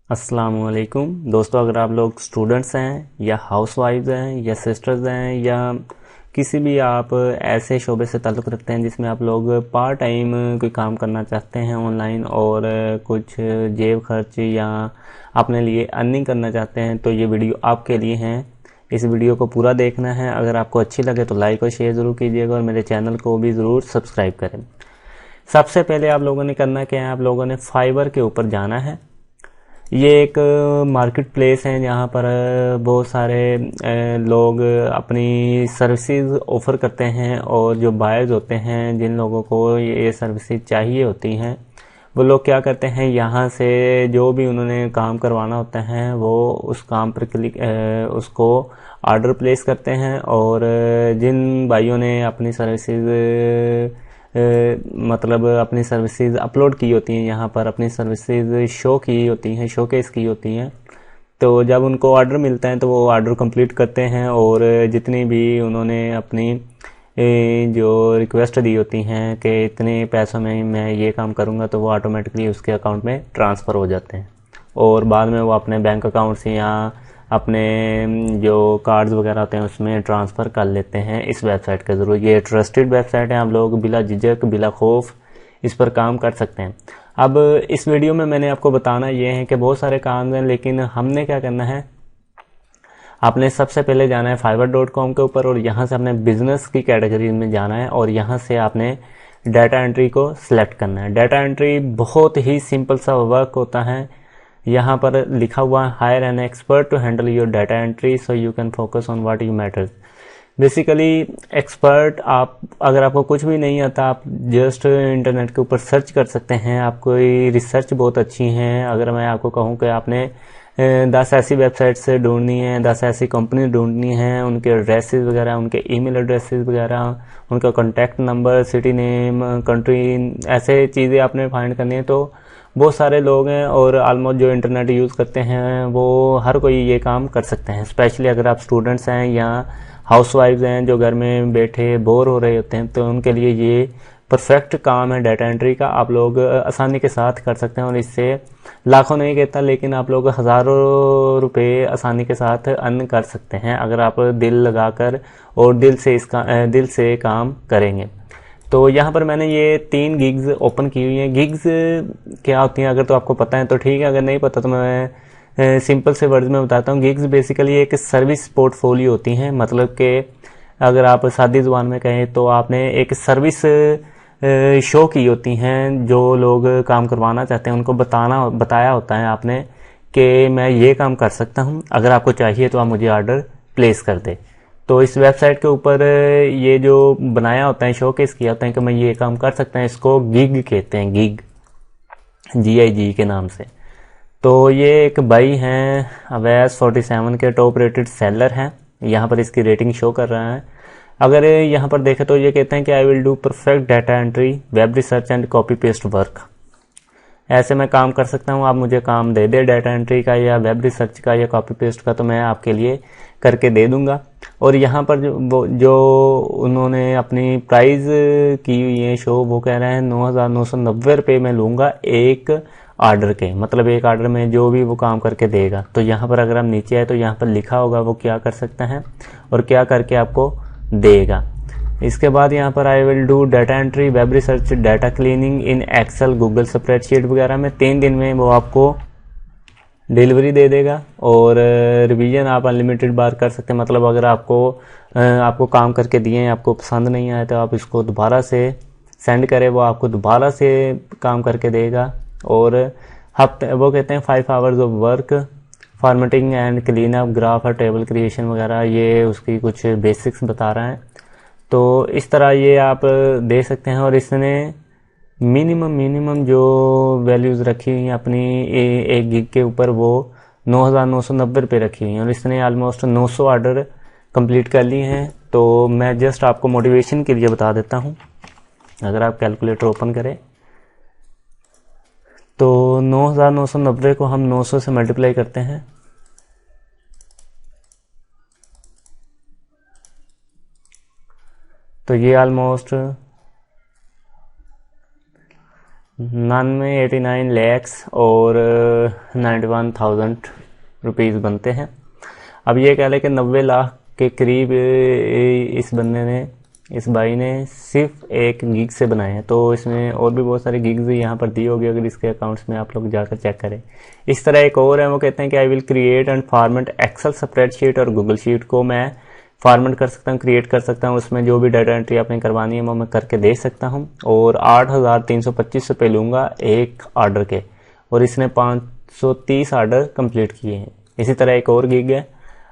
अस्सलामुअलैकुम दोस्तों, अगर आप लोग स्टूडेंट्स हैं या हाउसवाइफ्स हैं या सिस्टर्स हैं या किसी भी आप ऐसे शोबे से ताल्लुक़ रखते हैं जिसमें आप लोग पार्ट टाइम कोई काम करना चाहते हैं ऑनलाइन और कुछ जेब खर्च या अपने लिए अर्निंग करना चाहते हैं, तो ये वीडियो आपके लिए है। इस वीडियो को पूरा देखना है। अगर आपको अच्छी लगे तो लाइक और शेयर ज़रूर कीजिएगा और मेरे चैनल को भी ज़रूर सब्सक्राइब करें। सबसे पहले आप लोगों ने करना क्या है, आप लोगों ने फाइवर के ऊपर जाना है। ये एक मार्केट प्लेस है जहाँ पर बहुत सारे लोग अपनी सर्विसेज ऑफर करते हैं और जो बायर्स होते हैं, जिन लोगों को ये सर्विसेज चाहिए होती हैं, वो लोग क्या करते हैं, यहाँ से जो भी उन्होंने काम करवाना होता है वो उस काम पर उसको ऑर्डर प्लेस करते हैं। और जिन भाइयों ने अपनी सर्विसेज मतलब अपनी सर्विसेज अपलोड की होती हैं, यहाँ पर अपनी सर्विसेज शो की होती हैं, शोकेस की होती हैं, तो जब उनको ऑर्डर मिलता है तो वो ऑर्डर कंप्लीट करते हैं और जितनी भी उन्होंने अपनी जो रिक्वेस्ट दी होती हैं कि इतने पैसों में मैं ये काम करूँगा, तो वो ऑटोमेटिकली उसके अकाउंट में ट्रांसफ़र हो जाते हैं और बाद में वो अपने बैंक अकाउंट से या अपने जो कार्ड्स वगैरह होते हैं उसमें ट्रांसफ़र कर लेते हैं इस वेबसाइट के ज़रूर। ये ट्रस्टेड वेबसाइट है, आप लोग बिला झिझक बिला खौफ इस पर काम कर सकते हैं। अब इस वीडियो में मैंने आपको बताना ये है कि बहुत सारे काम हैं, लेकिन हमने क्या करना है, आपने सबसे पहले जाना है fiverr.com के ऊपर और यहाँ से अपने बिजनेस की कैटेगरी में जाना है और यहाँ से आपने डाटा एंट्री को सिलेक्ट करना है। डाटा एंट्री बहुत ही सिंपल सा वर्क होता है। यहाँ पर लिखा हुआ है hire an expert to handle your data entry so you can focus on what you matters. Basically expert, आप अगर आपको कुछ भी नहीं आता, आप जस्ट इंटरनेट के ऊपर सर्च कर सकते हैं। आपको रिसर्च बहुत अच्छी है। अगर मैं आपको कहूँ कि आपने 10 ऐसी वेबसाइट से ढूंढनी है, 10 ऐसी कंपनी ढूंढनी है, उनके एड्रेसेस वगैरह, उनके ईमेल एड्रेसेस वगैरह, उनका contact number, city name, country, ऐसे चीज़ें आपने फाइंड करनी है, तो बहुत सारे लोग हैं और ऑलमोस्ट जो इंटरनेट यूज़ करते हैं वो हर कोई ये काम कर सकते हैं। स्पेशली अगर आप स्टूडेंट्स हैं या हाउसवाइफ्स हैं जो घर में बैठे बोर हो रहे होते हैं, तो उनके लिए ये परफेक्ट काम है डाटा एंट्री का। आप लोग आसानी के साथ कर सकते हैं और इससे लाखों नहीं कहता, लेकिन आप लोग हज़ारों रुपए आसानी के साथ अर्न कर सकते हैं अगर आप दिल लगाकर और दिल से काम करेंगे। तो यहाँ पर मैंने ये 3 गिग्स ओपन की हुई हैं। गिग्स क्या होती हैं, अगर तो आपको पता है तो ठीक है, अगर नहीं पता तो मैं सिंपल से वर्ड्स में बताता हूँ। गिग्स बेसिकली एक सर्विस पोर्टफोलियो होती हैं, मतलब कि अगर आप सादी जुबान में कहें तो आपने एक सर्विस शो की होती हैं। जो लोग काम करवाना चाहते हैं उनको बताया होता है आपने कि मैं ये काम कर सकता हूँ, अगर आपको चाहिए तो आप मुझे ऑर्डर प्लेस कर दे। तो इस वेबसाइट के ऊपर ये जो बनाया होता है, शोकेस किया होता है कि मैं ये काम कर सकता हूँ, इसको गिग कहते हैं, गिग, GIG के नाम से। तो ये एक भाई हैं अवैस 47 के टॉप रेटेड सेलर हैं। यहाँ पर इसकी रेटिंग शो कर रहा है। अगर यहाँ पर देखें तो ये कहते हैं कि I will do perfect data entry, web research and copy paste work. ऐसे मैं काम कर सकता हूँ, आप मुझे काम दे दे डाटा एंट्री का या वेब रिसर्च का या कॉपी पेस्ट का, तो मैं आपके लिए करके दे दूंगा। और यहाँ पर जो उन्होंने अपनी प्राइस की हुई है शो, वो कह रहे हैं 9,990 रुपये में लूँगा एक ऑर्डर के, मतलब एक ऑर्डर में जो भी वो काम करके देगा। तो यहाँ पर अगर हम नीचे आए तो यहाँ पर लिखा होगा वो क्या कर सकता है और क्या करके आपको देगा। इसके बाद यहाँ पर I will do data entry, web research, data cleaning in Excel, Google spreadsheet वगैरह में। 3 दिन में वो आपको डिलीवरी दे देगा और रिवीजन आप अनलिमिटेड बार कर सकते हैं। मतलब अगर आपको काम करके दिए हैं, आपको पसंद नहीं आया तो आप इसको दोबारा से सेंड करें, वो आपको दोबारा से काम करके देगा। और हफ्ते वो कहते हैं 5 hours of work, formatting and clean up, graph और टेबल क्रिएशन वगैरह, ये उसकी कुछ बेसिक्स बता रहा है। तो इस तरह ये आप दे सकते हैं। और इसने मिनिमम जो वैल्यूज़ रखी हुई हैं अपनी एक गिग के ऊपर, वो 9,990 रुपये रखी हुई हैं और इसने ऑलमोस्ट 900 ऑर्डर कंप्लीट कर लिए हैं। तो मैं जस्ट आपको मोटिवेशन के लिए बता देता हूँ। अगर आप कैलकुलेटर ओपन करें तो 9,990 को हम 900 से मल्टीप्लाई करते हैं तो ये ऑलमोस्ट 89 लैक्स और 91,000 रुपीज़ बनते हैं। अब ये कह लें कि 90 लाख के करीब इस भाई ने सिर्फ एक गिग से बनाए हैं। तो इसमें और भी बहुत सारे गिग्स यहाँ पर दी होगी, अगर इसके अकाउंट्स में आप लोग जाकर चेक करें। इस तरह एक और है, वो कहते हैं कि I will create and format Excel spreadsheet और गूगल शीट को मैं फॉर्मेट कर सकता हूँ, क्रिएट कर सकता हूँ। उसमें जो भी डाटा एंट्री आपने करवानी है वो मैं करके दे सकता हूँ, और 8,325 रुपये लूँगा एक ऑर्डर के, और इसने 530 ऑर्डर कंप्लीट किए हैं। इसी तरह एक और गिग है,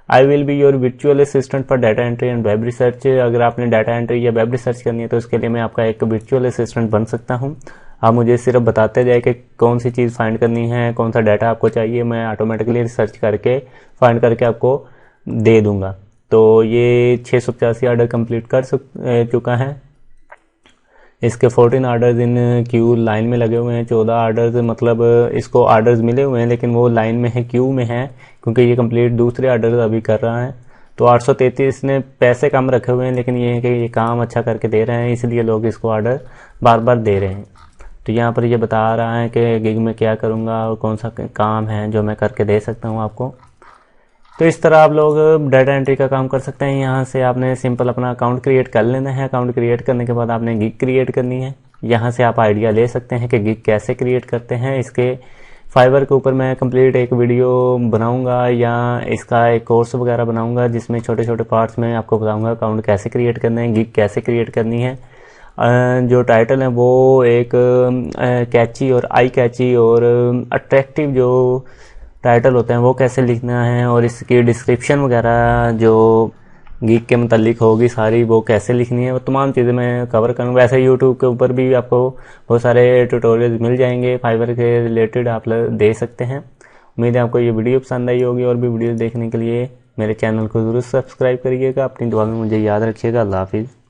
I will be your virtual assistant for data entry and web research. अगर आपने डाटा एंट्री या वेब रिसर्च करनी है तो उसके लिए मैं आपका एक वर्चुअल असिस्टेंट बन सकता हूँ। आप मुझे सिर्फ बताते जाए कि कौन सी चीज़ फाइंड करनी है, कौन सा डाटा आपको चाहिए, मैं ऑटोमेटिकली रिसर्च करके फाइंड करके आपको दे दूंगा। तो ये 685 ऑर्डर कंप्लीट कर चुका है। इसके 14 ऑर्डर्स इन क्यू लाइन में लगे हुए हैं। 14 ऑर्डर्स मतलब इसको ऑर्डर्स मिले हुए हैं लेकिन वो लाइन में है, क्यू में है, क्योंकि ये कंप्लीट दूसरे ऑर्डर्स अभी कर रहा है। तो 833 ने पैसे कम रखे हुए हैं, लेकिन ये है कि ये काम अच्छा करके दे रहे हैं, इसलिए लोग इसको ऑर्डर बार बार दे रहे हैं। तो यहाँ पर ये बता रहा है कि गिग में क्या करूँगा और कौन सा काम है जो मैं करके दे सकता हूँ आपको। तो इस तरह आप लोग डाटा एंट्री का काम कर सकते हैं। यहाँ से आपने सिंपल अपना अकाउंट क्रिएट कर लेना है। अकाउंट क्रिएट करने के बाद आपने गिग क्रिएट करनी है। यहाँ से आप आइडिया ले सकते हैं कि गिग कैसे क्रिएट करते हैं। इसके फाइवर के ऊपर मैं कंप्लीट एक वीडियो बनाऊंगा या इसका एक कोर्स वगैरह बनाऊंगा, जिसमें छोटे छोटे पार्ट्स में आपको बताऊंगा अकाउंट कैसे क्रिएट करना है, गिग कैसे क्रिएट करनी है। जो टाइटल है वो एक कैची और आई कैची और अट्रैक्टिव जो टाइटल होते हैं वो कैसे लिखना है, और इसकी डिस्क्रिप्शन वगैरह जो गिग के मतलब होगी सारी वो कैसे लिखनी है, वो तमाम चीज़ें मैं कवर करूँगा। वैसे यूट्यूब के ऊपर भी आपको बहुत सारे ट्यूटोरियल्स मिल जाएंगे फाइवर के रिलेटेड, आप दे सकते हैं। उम्मीद है आपको ये वीडियो पसंद आई होगी। और भी वीडियो देखने के लिए मेरे चैनल को ज़रूर सब्सक्राइब करिएगा। अपनी दुआ में मुझे याद रखिएगा। अल्लाह हाफिज़।